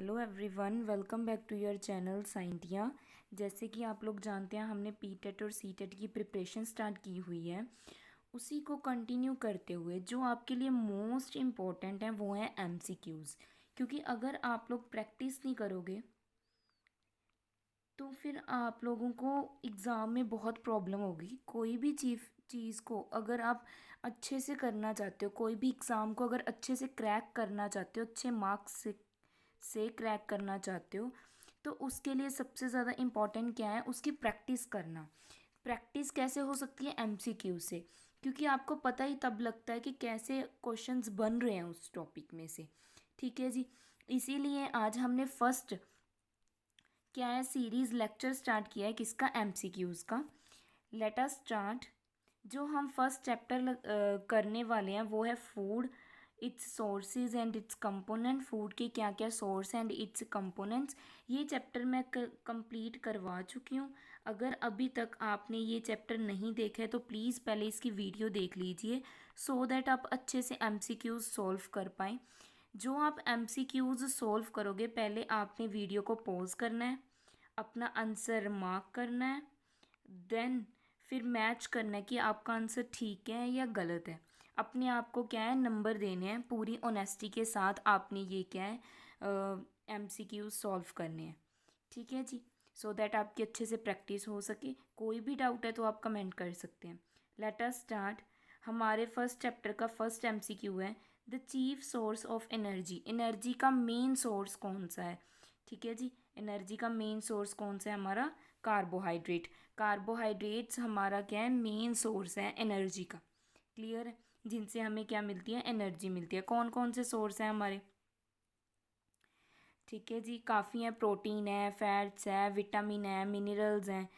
Hello everyone, welcome back to your channel Scientia. जैसे कि आप लोग जानते हैं, हमने पीटेट और सीटेट की प्रिपरेशन स्टार्ट की हुई है। उसी को कंटिन्यू करते हुए जो आपके लिए मोस्ट इम्पॉर्टेंट है वो है एमसीक्यूज़। क्योंकि अगर आप लोग प्रैक्टिस नहीं करोगे तो फिर आप लोगों को एग्ज़ाम में बहुत प्रॉब्लम होगी। कोई भी चीज़ को अगर आप अच्छे से करना चाहते हो, कोई भी एग्ज़ाम को अगर अच्छे से क्रैक करना चाहते हो, अच्छे मार्क्स से क्रैक करना चाहते हो, तो उसके लिए सबसे ज़्यादा इम्पॉर्टेंट क्या है, उसकी प्रैक्टिस करना। प्रैक्टिस कैसे हो सकती है? एमसीक्यू से। क्योंकि आपको पता ही तब लगता है कि कैसे क्वेश्चंस बन रहे हैं उस टॉपिक में से। ठीक है जी। इसीलिए आज हमने फर्स्ट क्या है सीरीज़ लेक्चर स्टार्ट किया है, किसका? एमसीक्यूज़ का। Let us start. जो हम फर्स्ट चैप्टर करने वाले हैं वो है food, it's sources and it's component. Food के क्या क्या सोर्स एंड इट्स कंपोनेंट्स। ये चैप्टर मैं कंप्लीट करवा चुकी हूँ। अगर अभी तक आपने ये चैप्टर नहीं देखा है तो प्लीज़ पहले इसकी वीडियो देख लीजिए, सो दैट आप अच्छे से एमसीक्यूज़ सॉल्व कर पाएँ। जो आप एमसीक्यूज़ सॉल्व करोगे, पहले आपने वीडियो को पॉज करना है, अपना आंसर मार्क करना है, देन फिर मैच करना है कि आपका आंसर ठीक है या गलत है। अपने आप को क्या है, नंबर देने हैं। पूरी ऑनेस्टी के साथ आपने ये क्या है एमसीक्यू सॉल्व करने हैं। ठीक है जी। सो दैट आपकी अच्छे से प्रैक्टिस हो सके। कोई भी डाउट है तो आप कमेंट कर सकते हैं। Let us start. हमारे फर्स्ट चैप्टर का फर्स्ट एमसीक्यू है the chief source of energy. Energy का मेन सोर्स कौन सा है? ठीक है जी। एनर्जी का मेन सोर्स कौन सा है? हमारा कार्बोहाइड्रेट। कार्बोहाइड्रेट्स हमारा क्या है, मेन सोर्स है एनर्जी का। क्लियर है? जिनसे हमें क्या मिलती है, एनर्जी मिलती है। कौन कौन से सोर्स हैं हमारे? ठीक है जी, काफ़ी हैं। प्रोटीन है, फैट्स है, विटामिन है, मिनरल्स हैं।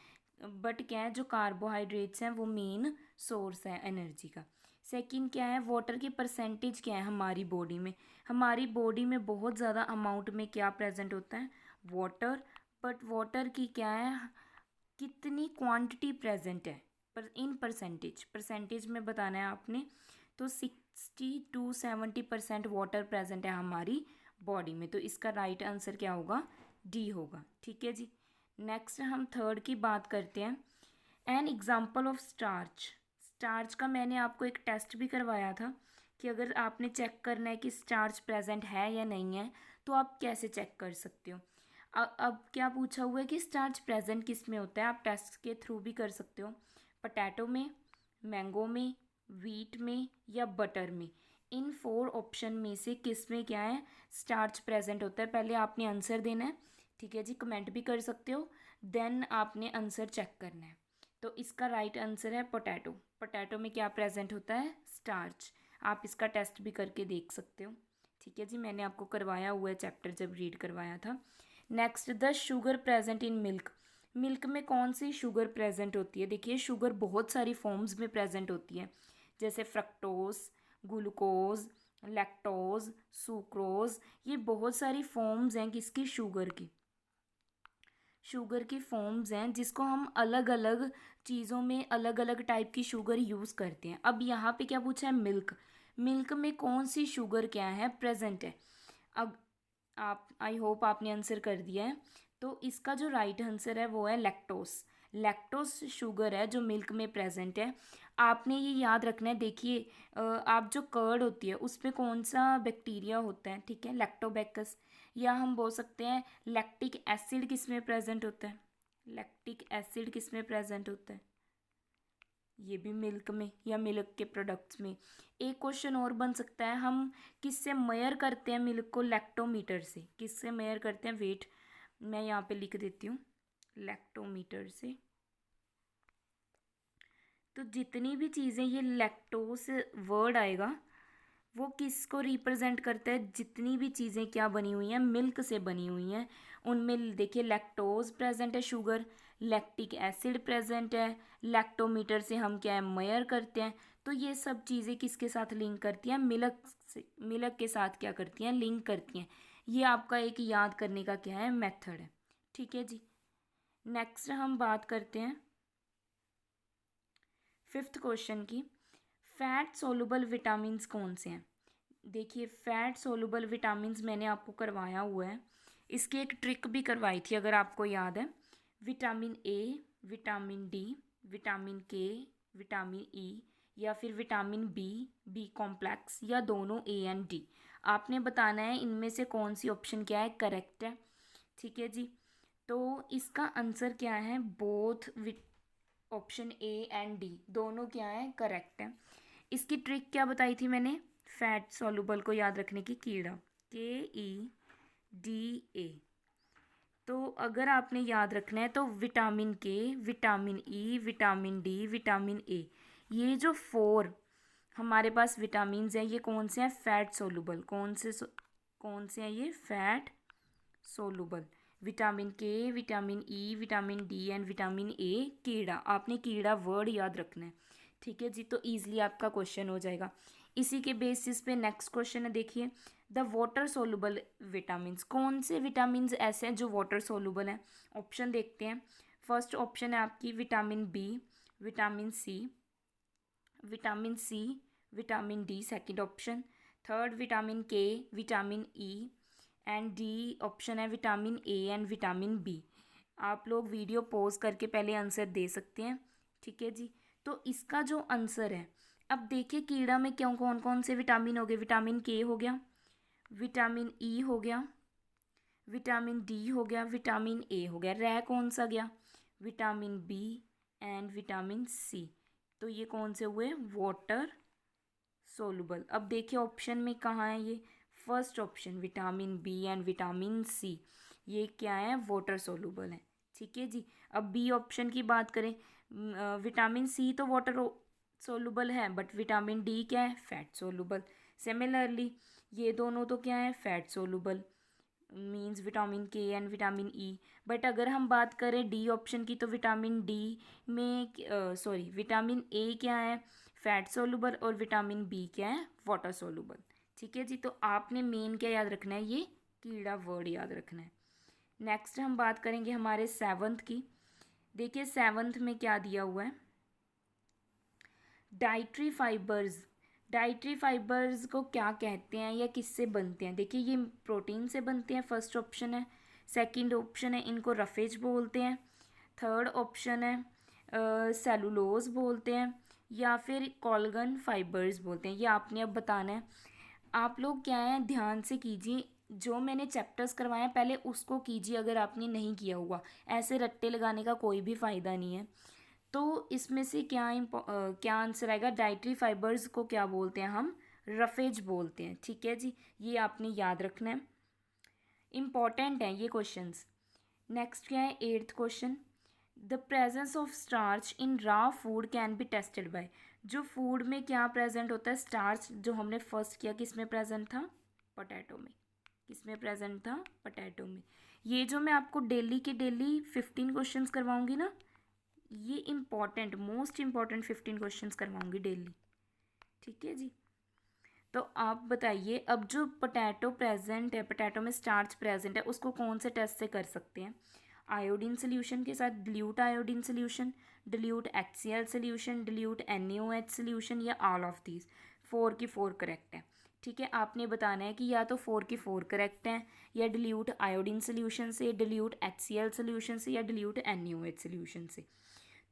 बट क्या है, जो कार्बोहाइड्रेट्स हैं वो मेन सोर्स है एनर्जी का। सेकंड क्या है, वाटर की परसेंटेज क्या है हमारी बॉडी में? हमारी बॉडी में बहुत ज़्यादा अमाउंट में क्या प्रेजेंट होता है? वाटर। बट वाटर की क्या है, कितनी क्वांटिटी प्रेजेंट है? पर इन परसेंटेज, परसेंटेज में बताना है आपने। तो 60 to 70% वाटर प्रेजेंट है हमारी बॉडी में। तो इसका राइट आंसर क्या होगा? डी होगा। ठीक है जी। नेक्स्ट हम थर्ड की बात करते हैं। An example of starch. Starch का मैंने आपको एक टेस्ट भी करवाया था कि अगर आपने चेक करना है कि स्टार्च प्रेजेंट है या नहीं है तो आप कैसे चेक कर सकते हो। अब क्या पूछा हुआ है कि स्टार्च प्रेजेंट किस में होता है? आप टेस्ट के थ्रू भी कर सकते हो। पोटैटो में, मैंगो में, वीट में या बटर में। इन 4 ऑप्शन में से किस में क्या है, स्टार्च प्रेजेंट होता है? पहले आपने आंसर देना है। ठीक है जी, कमेंट भी कर सकते हो। देन आपने आंसर चेक करना है। तो इसका राइट आंसर है पोटैटो। पोटैटो में क्या प्रेजेंट होता है? स्टार्च। आप इसका टेस्ट भी करके देख सकते हो। ठीक है जी, मैंने आपको करवाया हुआ है चैप्टर जब रीड करवाया था। Next, the sugar present in milk. Milk में कौन सी शुगर प्रेजेंट होती है? देखिए, शुगर बहुत सारी फॉर्म्स में प्रेजेंट होती है, जैसे फ्रक्टोज, ग्लूकोज, लैक्टोज, सुक्रोज। ये बहुत सारी फॉर्म्स हैं किसकी? शुगर की। शुगर की फॉर्म्स हैं जिसको हम अलग अलग चीज़ों में अलग अलग टाइप की शुगर यूज़ करते हैं। अब यहाँ पे क्या पूछा है? मिल्क। मिल्क में कौन सी शुगर क्या है, प्रेजेंट है? अब आप, आई होप आपने आंसर कर दिया है। तो इसका जो राइट आंसर है वो है लैक्टोस। लैक्टोस शुगर है जो मिल्क में प्रेजेंट है। आपने ये याद रखना है। देखिए, आप जो कर्ड होती है उस पर कौन सा बैक्टीरिया होता है? ठीक है, लैक्टोबैकस। या हम बोल सकते हैं लैक्टिक एसिड किस में प्रेजेंट होता है? लैक्टिक एसिड किस में प्रेजेंट होता है? ये भी मिल्क में या मिल्क के प्रोडक्ट्स में। एक क्वेश्चन और बन सकता है, हम किससे मेयर करते हैं मिल्क को? लैक्टोमीटर से। किससे मेयर करते हैं? वेट, मैं यहाँ पे लिख देती हूँ, लैक्टोमीटर से। तो जितनी भी चीज़ें, ये लैक्टोस वर्ड आएगा वो किसको रिप्रेजेंट करता है? जितनी भी चीज़ें क्या बनी हुई हैं, मिल्क से बनी हुई हैं, उनमें देखिए लैक्टोज प्रेजेंट है, शुगर। लैक्टिक एसिड प्रेजेंट है। लैक्टोमीटर से हम क्या है, मेयर करते हैं। तो ये सब चीज़ें किसके साथ लिंक करती हैं? मिल्क से। मिल्क के साथ क्या करती हैं? लिंक करती हैं। ये आपका एक याद करने का क्या है, मेथड है। ठीक है जी। नेक्स्ट हम बात करते हैं फिफ्थ क्वेश्चन की। फैट सोलुबल विटामिन्स कौन से हैं? देखिए, फैट सोलुबल विटामिन्स मैंने आपको करवाया हुआ है। इसकी एक ट्रिक भी करवाई थी अगर आपको याद है। Vitamin A, vitamin D, vitamin K, vitamin ई या फिर विटामिन बी, बी कॉम्प्लेक्स या दोनों ए एंड डी। आपने बताना है इनमें से कौन सी ऑप्शन क्या है करेक्ट है। ठीक है जी, तो इसका आंसर क्या है, both option A and D दोनों क्या है करेक्ट है। इसकी ट्रिक क्या बताई थी मैंने, फैट सॉल्युबल को याद रखने की, कीड़ा, KEDA। तो अगर आपने याद रखना है तो vitamin K, vitamin E, vitamin D, vitamin A, ये जो 4 हमारे पास विटामिन हैं ये कौन से हैं, फैट सोलूबल। कौन से हैं ये, fat soluble. Vitamin K, vitamin E, vitamin D and vitamin A, कीड़ा। आपने कीड़ा वर्ड याद रखना है। ठीक है जी, तो ईजिली आपका क्वेश्चन हो जाएगा। इसी के बेसिस पे नेक्स्ट क्वेश्चन है, देखिए द वाटर सोलूबल विटामिन। कौन से विटामिन ऐसे हैं जो वाटर सोलूबल हैं, ऑप्शन देखते हैं। फर्स्ट ऑप्शन है आपकी vitamin B, vitamin C, vitamin D second option. Third vitamin K, vitamin E and D option है vitamin A and vitamin B. आप लोग वीडियो पॉज करके पहले आंसर दे सकते हैं। ठीक है जी, तो इसका जो आंसर है, अब देखिए कीड़ा में क्यों कौन कौन से विटामिन हो गए, विटामिन के हो गया, विटामिन ई हो गया, विटामिन डी हो गया, विटामिन ए हो गया, रह कौन सा गया, vitamin B and vitamin C. तो ये कौन से हुए, वाटर सोलूबल। अब देखिए ऑप्शन में कहाँ है ये, first option vitamin B and vitamin C, ये क्या है, वाटर सोलूबल है। ठीक है जी, अब बी ऑप्शन की बात करें, विटामिन सी तो वाटर सोलूबल है बट विटामिन डी क्या है, फैट सोलूबल। सिमिलरली ये दोनों तो क्या है, फैट सोलूबल, मीन्स विटामिन के एंड विटामिन ई। बट अगर हम बात करें डी ऑप्शन की तो विटामिन डी में विटामिन ए क्या है, फैट सोलूबल, और विटामिन बी क्या है, वाटर सोलूबल। ठीक है जी, तो आपने मेन क्या याद रखना है, ये कीड़ा वर्ड याद रखना है। नेक्स्ट हम बात करेंगे हमारे 7th की। देखिए 7th में क्या दिया हुआ है, डाइट्री फाइबर्स। डाइट्री फाइबर्स को क्या कहते हैं या किससे बनते हैं, देखिए ये प्रोटीन से बनते हैं, फर्स्ट ऑप्शन है। सेकंड ऑप्शन है इनको रफेज बोलते हैं। थर्ड ऑप्शन है सेलुलोज बोलते हैं, या फिर कॉलगन फाइबर्स बोलते हैं। ये आपने अब बताना है। आप लोग क्या है ध्यान से कीजिए, जो मैंने चैप्टर्स करवाए पहले उसको कीजिए अगर आपने नहीं किया हुआ, ऐसे रट्टे लगाने का कोई भी फ़ायदा नहीं है। तो इसमें से क्या आंसर आएगा, डाइटरी फाइबर्स को क्या बोलते हैं हम, रफेज बोलते हैं। ठीक है जी, ये आपने याद रखना है, इम्पॉर्टेंट है ये क्वेश्चंस। नेक्स्ट क्या है 8th question, the presence of starch in raw food can be tested by. जो फूड में क्या प्रेजेंट होता है, स्टार्च जो हमने फर्स्ट किया किस में प्रेजेंट था, पोटैटो में। किस में प्रेजेंट था, पोटैटो में। ये जो मैं आपको डेली के डेली 15 क्वेश्चंस करवाऊंगी ना, ये इम्पॉर्टेंट मोस्ट इम्पॉर्टेंट 15 क्वेश्चंस करवाऊंगी डेली। ठीक है जी, तो आप बताइए अब जो पोटैटो प्रेजेंट है, पोटैटो में स्टार्च प्रेजेंट है, उसको कौन से टेस्ट से कर सकते हैं, आयोडीन सोल्यूशन के साथ, dilute iodine solution, dilute HCl solution, dilute NaOH solution, या ऑल ऑफ दीज। 4 की 4 करेक्ट है। ठीक है, आपने बताना है कि या तो 4 की 4 करेक्ट हैं, या डिल्यूट आयोडीन सोल्यूशन से, डिल्यूट HCl सोल्यूशन से, या डिल्यूट NaOH सोल्यूशन से।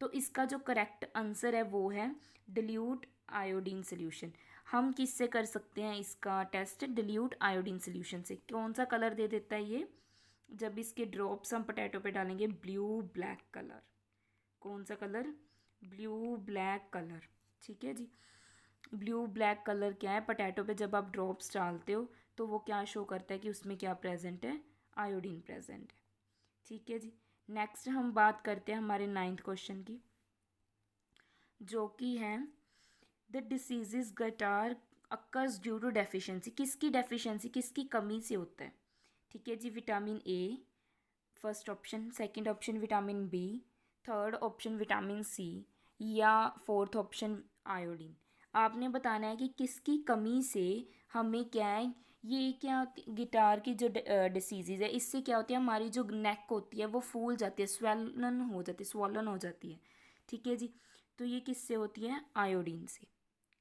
तो इसका जो करेक्ट आंसर है वो है डिल्यूट आयोडीन सोल्यूशन। हम किससे कर सकते हैं इसका टेस्ट, डिल्यूट आयोडीन सोल्यूशन से। कौन सा कलर दे देता है ये, जब इसके ड्रॉप्स हम पोटैटो पे डालेंगे, ब्लू ब्लैक कलर। कौन सा कलर, ब्लू ब्लैक कलर। ठीक है जी, ब्लू ब्लैक कलर क्या है, पोटैटो पे जब आप ड्रॉप्स डालते हो तो वो क्या शो करता है कि उसमें क्या प्रेजेंट है, आयोडीन प्रेजेंट है। ठीक है जी, नेक्स्ट हम बात करते हैं हमारे 9th क्वेश्चन की, जो कि है the diseases that are occurs due to deficiency. किसकी डेफिशिएंसी, किसकी कमी से होता है। ठीक है जी, vitamin A first option, second option vitamin B, third option vitamin C, या फोर्थ ऑप्शन आयोडीन। आपने बताना है कि किसकी कमी से हमें क्या है, ये क्या गिटार की जो डिसीज़ है इससे क्या होती है, हमारी जो नेक होती है वो फूल जाती है, स्वॉलन हो जाती है। ठीक है जी, तो ये किससे होती है, आयोडीन से।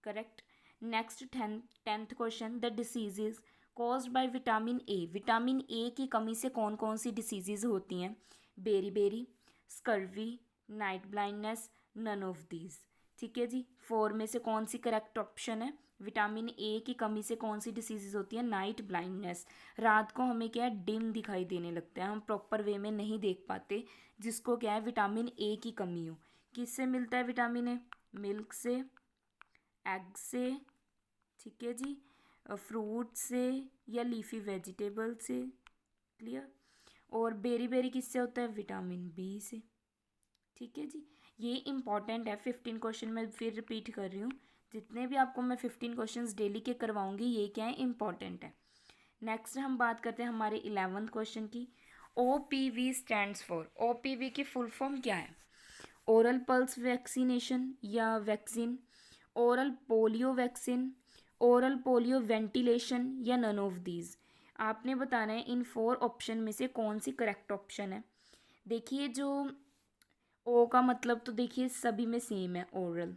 Correct. Next 10th question, the diseases. Caused by vitamin A. Vitamin A की कमी से कौन कौन सी डिसीजेज होती हैं? Beri, scurvy, night blindness, none of these. ठीक है जी, 4 में से कौन सी करेक्ट ऑप्शन है? विटामिन ए की कमी से कौन सी डिसीजेज होती है? Night blindness. रात को हमें क्या है, डिम दिखाई देने लगता है, हम प्रॉपर वे में नहीं देख पाते, जिसको क्या है, विटामिन ए की कमी हो। किससे मिलता है विटामिन ए? मिल्क से, एग से, ठीक है जी, फ्रूट से या लीफी वेजिटेबल से। क्लियर? और बेरी किससे होता है? विटामिन बी से। ठीक है जी, ये इंपॉर्टेंट है। 15 क्वेश्चन मैं फिर रिपीट कर रही हूँ, जितने भी आपको मैं 15 क्वेश्चंस डेली के करवाऊंगी, ये क्या है, इंपॉर्टेंट है। नेक्स्ट हम बात करते हैं हमारे 11th क्वेश्चन की। OPV stands for. OPV की फुल फॉर्म क्या है? ओरल पल्स वैक्सीनेशन या vaccine, oral polio vaccine, oral polio ventilation या नन ऑफ दीज। आपने बताना है इन 4 ऑप्शन में से कौन सी करेक्ट ऑप्शन है। देखिए, जो ओ का मतलब तो देखिए सभी में सेम है, ओरल,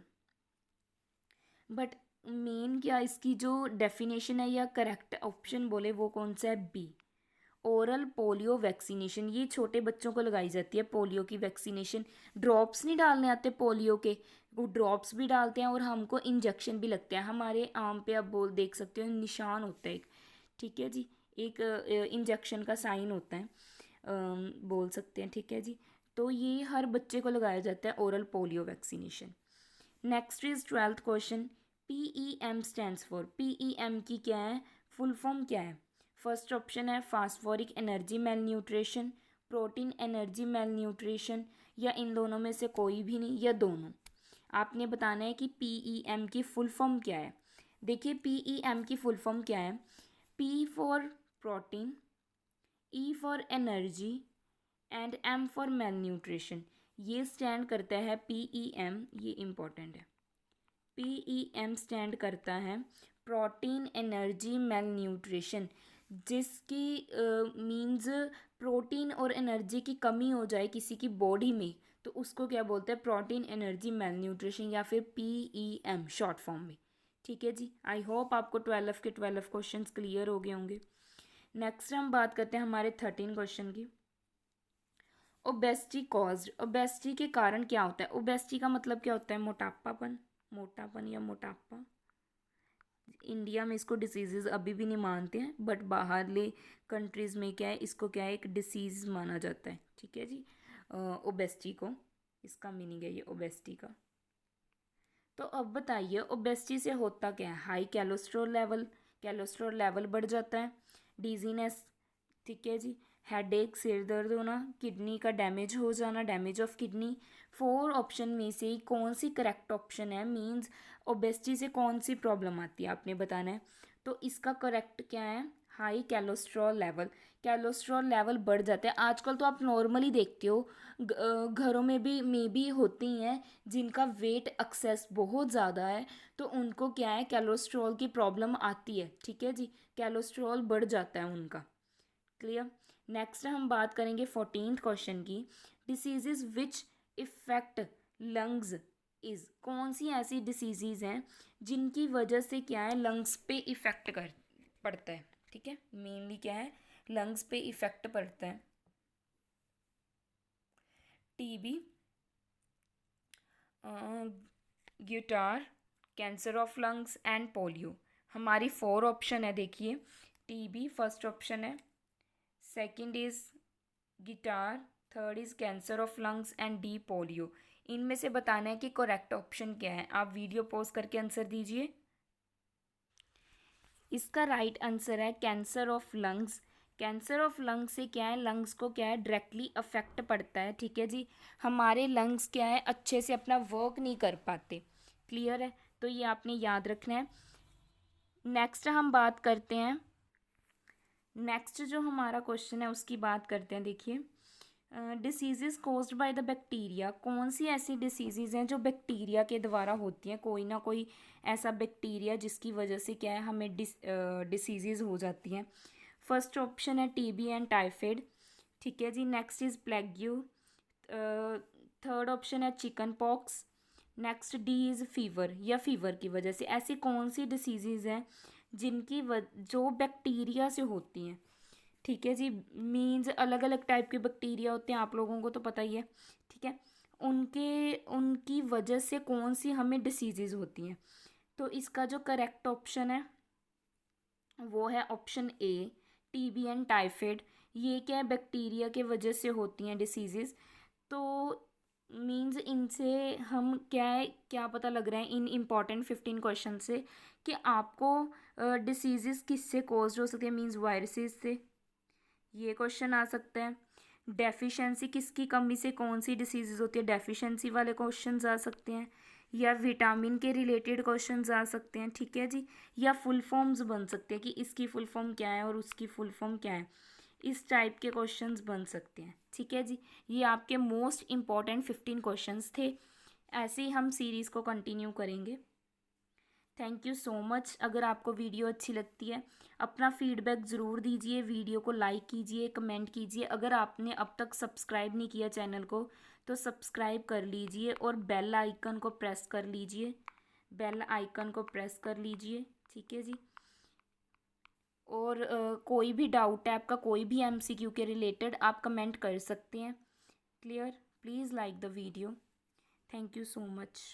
बट मेन क्या इसकी जो डेफिनेशन है या करेक्ट ऑप्शन बोले वो कौन सा है? B, oral polio vaccination. ये छोटे बच्चों को लगाई जाती है पोलियो की वैक्सीनेशन। ड्रॉप्स नहीं डालने आते पोलियो के, वो ड्रॉप्स भी डालते हैं और हमको इंजेक्शन भी लगते हैं। हमारे आम पे आप बोल देख सकते हो, निशान होता है एक, ठीक है जी, एक इंजेक्शन का साइन होता है, बोल सकते हैं, ठीक है जी। तो ये हर बच्चे को लगाया जाता है oral polio vaccination. Next is 12th question. PEM stands for. PEM की क्या है, फुल फॉर्म क्या है? फर्स्ट ऑप्शन है phosphoric energy mail nutrition, protein energy mail nutrition, या इन दोनों में से कोई भी नहीं, या दोनों। आपने बताना है कि PEM की फुल फॉर्म क्या है। देखिए, PEM की फुल फॉर्म क्या है? P for protein, E for energy and M for male nutrition. ये स्टैंड करता है PEM, ये इम्पोर्टेंट है। PEM स्टैंड करता है प्रोटीन एनर्जी मेल न्यूट्रिशन, जिसकी मीन्स प्रोटीन और एनर्जी की कमी हो जाए किसी की बॉडी में, तो उसको क्या बोलते हैं? प्रोटीन एनर्जी मेल न्यूट्रिशन, या फिर PEM शॉर्ट फॉर्म में। ठीक है जी, आई होप आपको 12 के 12 क्वेश्चंस क्लियर हो गए होंगे। नेक्स्ट हम बात करते हैं हमारे 13 क्वेश्चन की। Obesity caused. ओबेसिटी के कारण क्या होता है? ओबेसिटी का मतलब क्या होता है? मोटापन या मोटापा। इंडिया में इसको डिसीजेज अभी भी नहीं मानते हैं, बट बाहरले कंट्रीज़ में क्या है, इसको क्या है, एक डिसीज़ माना जाता है। ठीक है जी, ओबेसिटी को, इसका मीनिंग है ये ओबेसिटी का। तो अब बताइए, ओबेसिटी से होता क्या है? हाई कैलोस्ट्रॉल लेवल बढ़ जाता है, डिजीनेस, ठीक है जी, हेडेक, सिर दर्द होना, किडनी का डैमेज हो जाना, डैमेज ऑफ किडनी। 4 ऑप्शन में से कौन सी करेक्ट ऑप्शन है? मीन्स ओबेसिटी से कौन सी प्रॉब्लम आती है, आपने बताना है। तो इसका करेक्ट क्या है? हाई कैलोस्ट्रॉल लेवल बढ़ जाता है। आजकल तो आप नॉर्मली देखते हो, घरों में भी होती हैं जिनका वेट एक्सेस बहुत ज़्यादा है, तो उनको क्या है, कैलोस्ट्रॉल की प्रॉब्लम आती है। ठीक है जी, कैलोस्ट्रॉल बढ़ जाता है उनका। क्लियर? नेक्स्ट हम बात करेंगे 14th क्वेश्चन की। Diseases which effect lungs is. कौन सी ऐसी डिसीजेज हैं जिनकी वजह से क्या है, लंग्स पे इफेक्ट कर पड़ता है। ठीक है, मेनली क्या है, लंग्स पे इफेक्ट पड़ता है। TB, guitar, cancer of lungs and polio. हमारी 4 ऑप्शन है, देखिए। TB फर्स्ट ऑप्शन है, second is guitar, third is cancer of lungs and D polio. इनमें से बताना है कि करेक्ट ऑप्शन क्या है। आप वीडियो पॉज करके आंसर दीजिए। इसका राइट आंसर है cancer of lungs. Cancer of lungs से क्या है, लंग्स को क्या है, डायरेक्टली अफेक्ट पड़ता है। ठीक है जी, हमारे लंग्स क्या है, अच्छे से अपना वर्क नहीं कर पाते। क्लियर है? तो ये आपने याद रखना है। नेक्स्ट हम बात करते हैं, नेक्स्ट जो हमारा क्वेश्चन है उसकी बात करते हैं। देखिए, diseases caused by the bacteria. कौन सी ऐसी डिसीजेज हैं जो बैक्टीरिया के द्वारा होती हैं? कोई ना कोई ऐसा बैक्टीरिया जिसकी वजह से क्या है, हमें डिसीजेज हो जाती हैं। फर्स्ट ऑप्शन है TB एंड टाइफाइड। ठीक है जी, नेक्स्ट इज प्लेग्यू, थर्ड ऑप्शन है chicken pox, next D is fever, या फीवर की वजह से। ऐसी कौन सी डिसीजेज हैं जो बैक्टीरिया से होती हैं, ठीक है जी। मीन्स अलग अलग टाइप के बैक्टीरिया होते हैं, आप लोगों को तो पता ही है, ठीक है। उनकी वजह से कौन सी हमें डिसीजेज होती हैं। तो इसका जो करेक्ट ऑप्शन है वो है option A, TB and typhoid. ये क्या है, बैक्टीरिया के वजह से होती हैं डिसीजेज। तो मीन्स इनसे हम क्या पता लग रहा है इन इम्पॉर्टेंट 15 क्वेश्चन से कि आपको डिसीजेस किससे कॉज हो सकती है, मीन्स वायरसेस से, ये क्वेश्चन आ सकता है। डेफिशिएंसी, किसकी कमी से कौन सी डिसीजेज होती है, डेफिशिएंसी वाले क्वेश्चंस आ सकते हैं। या विटामिन के रिलेटेड क्वेश्चंस आ सकते हैं, ठीक है जी। या फुल फॉर्म्स बन सकते हैं कि इसकी फुल फॉर्म क्या है और उसकी फुल फॉर्म क्या है, इस टाइप के क्वेश्चंस बन सकते हैं, ठीक है जी। ये आपके मोस्ट इम्पॉर्टेंट 15 क्वेश्चंस थे। ऐसे ही हम सीरीज़ को कंटिन्यू करेंगे। Thank you so much. अगर आपको वीडियो अच्छी लगती है अपना फीडबैक ज़रूर दीजिए, वीडियो को लाइक कीजिए, कमेंट कीजिए। अगर आपने अब तक सब्सक्राइब नहीं किया चैनल को तो सब्सक्राइब कर लीजिए और बेल आइकन को प्रेस कर लीजिए, बेल आइकन को प्रेस कर लीजिए, ठीक है जी। और कोई भी डाउट है आपका, कोई भी एमसीक्यू के रिलेटेड, आप कमेंट कर सकते हैं। Clear? Please like the video. Thank you so much.